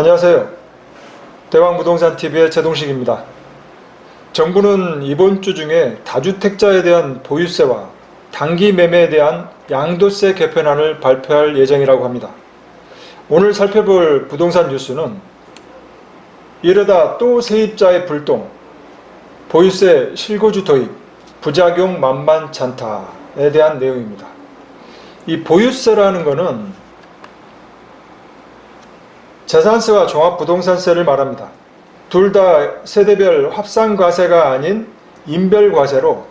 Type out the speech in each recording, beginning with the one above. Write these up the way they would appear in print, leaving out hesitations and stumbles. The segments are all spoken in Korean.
안녕하세요. 대왕부동산TV의 최동식입니다. 정부는 이번 주 중에 다주택자에 대한 보유세와 단기 매매에 대한 양도세 개편안을 발표할 예정이라고 합니다. 오늘 살펴볼 부동산 뉴스는 이러다 또 세입자의 불똥, 보유세 실거주 도입, 부작용 만만찮다에 대한 내용입니다. 이 보유세라는 것은 재산세와 종합부동산세를 말합니다. 둘 다 세대별 합산과세가 아닌 인별과세로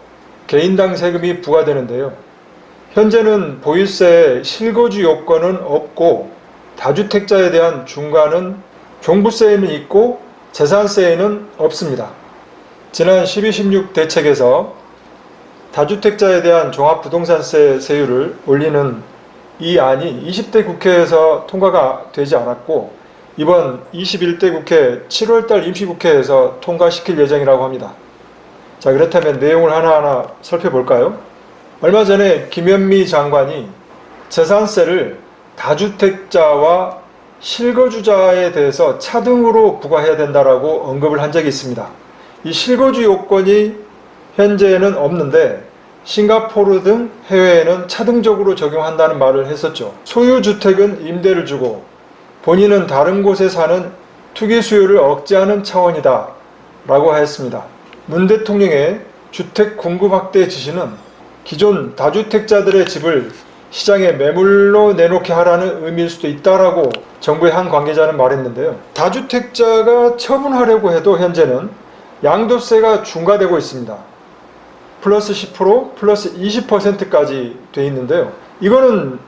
개인당 세금이 부과되는데요. 현재는 보유세에 실거주 요건은 없고 다주택자에 대한 중과는 종부세에는 있고 재산세에는 없습니다. 지난 12.16 대책에서 다주택자에 대한 종합부동산세 세율을 올리는 이 안이 20대 국회에서 통과가 되지 않았고 이번 21대 국회 7월달 임시국회에서 통과시킬 예정이라고 합니다. 자, 그렇다면 내용을 하나하나 살펴볼까요? 얼마 전에 김현미 장관이 재산세를 다주택자와 실거주자에 대해서 차등으로 부과해야 된다라고 언급을 한 적이 있습니다. 이 실거주 요건이 현재는 없는데 싱가포르 등 해외에는 차등적으로 적용한다는 말을 했었죠. 소유주택은 임대를 주고 본인은 다른 곳에 사는 투기 수요를 억제하는 차원이다 라고 하였습니다. 문 대통령의 주택 공급 확대 지시는 기존 다주택자들의 집을 시장에 매물로 내놓게 하라는 의미일 수도 있다라고 정부의 한 관계자는 말했는데요. 다주택자가 처분하려고 해도 현재는 양도세가 중과되고 있습니다. 플러스 10%, 플러스 20%까지 돼 있는데요. 이거는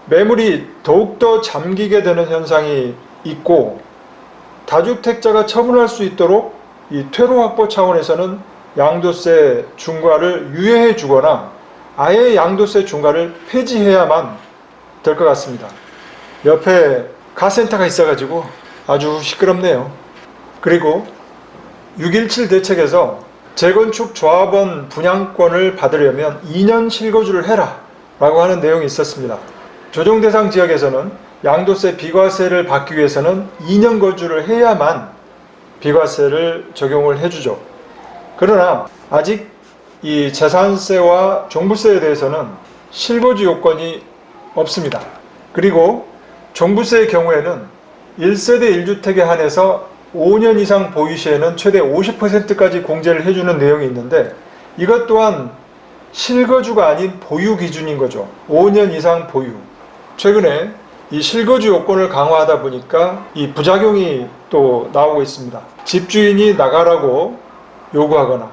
매물이 더욱더 잠기게 되는 현상이 있고 다주택자가 처분할 수 있도록 이 퇴로 확보 차원에서는 양도세 중과를 유예해 주거나 아예 양도세 중과를 폐지해야만 될 것 같습니다. 옆에 카센터가 있어가지고 아주 시끄럽네요. 그리고 6.17 대책에서 재건축 조합원 분양권을 받으려면 2년 실거주를 해라 라고 하는 내용이 있었습니다. 조정대상 지역에서는 양도세 비과세를 받기 위해서는 2년 거주를 해야만 비과세를 적용을 해주죠. 그러나 아직 이 재산세와 종부세에 대해서는 실거주 요건이 없습니다. 그리고 종부세의 경우에는 1세대 1주택에 한해서 5년 이상 보유 시에는 최대 50%까지 공제를 해주는 내용이 있는데 이것 또한 실거주가 아닌 보유 기준인 거죠. 5년 이상 보유. 최근에 이 실거주 요건을 강화하다 보니까 이 부작용이 또 나오고 있습니다. 집주인이 나가라고 요구하거나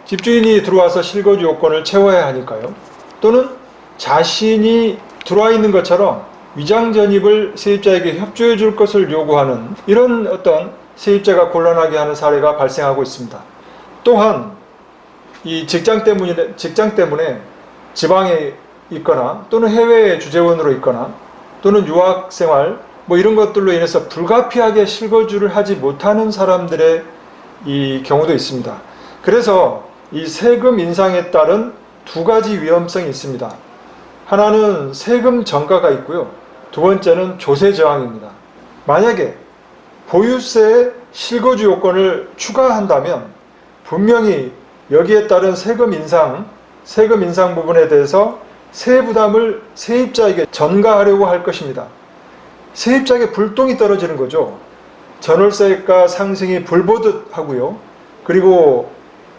집주인이 들어와서 실거주 요건을 채워야 하니까요. 또는 자신이 들어와 있는 것처럼 위장 전입을 세입자에게 협조해 줄 것을 요구하는 이런 어떤 세입자가 곤란하게 하는 사례가 발생하고 있습니다. 또한 이 직장 때문에 지방에 있거나 또는 해외에 주재원으로 있거나 또는 유학생활 이런 것들로 인해서 불가피하게 실거주를 하지 못하는 사람들의 이 경우도 있습니다. 그래서 이 세금 인상에 따른 두 가지 위험성이 있습니다. 하나는 세금 전가가 있고요. 두 번째는 조세 저항입니다. 만약에 보유세에 실거주 요건을 추가한다면 분명히 여기에 따른 세금 인상 부분에 대해서 세 부담을 세입자에게 전가하려고 할 것입니다. 세입자에게 불똥이 떨어지는 거죠. 전월세가 상승이 불보듯 하고요. 그리고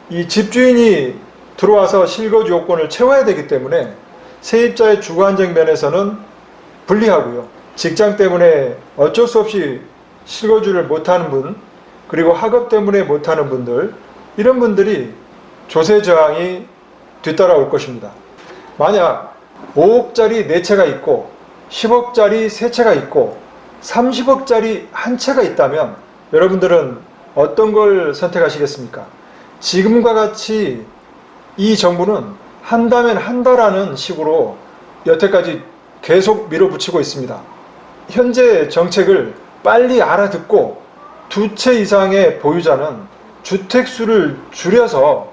이 집주인이 들어와서 실거주 요건을 채워야 되기 때문에 세입자의 주관적 면에서는 불리하고요. 직장 때문에 어쩔 수 없이 실거주를 못하는 분, 그리고 학업 때문에 못하는 분들, 이런 분들이 조세 저항이 뒤따라올 것입니다. 만약 5억짜리 4채가 있고 10억짜리 3채가 있고 30억짜리 1채가 있다면 여러분들은 어떤 걸 선택하시겠습니까? 지금과 같이 이 정부는 한다면 한다라는 식으로 여태까지 계속 밀어붙이고 있습니다. 현재 정책을 빨리 알아듣고 2채 이상의 보유자는 주택수를 줄여서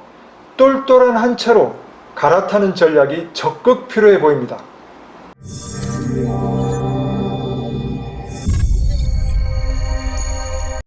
똘똘한 한 채로 갈아타는 전략이 적극 필요해 보입니다.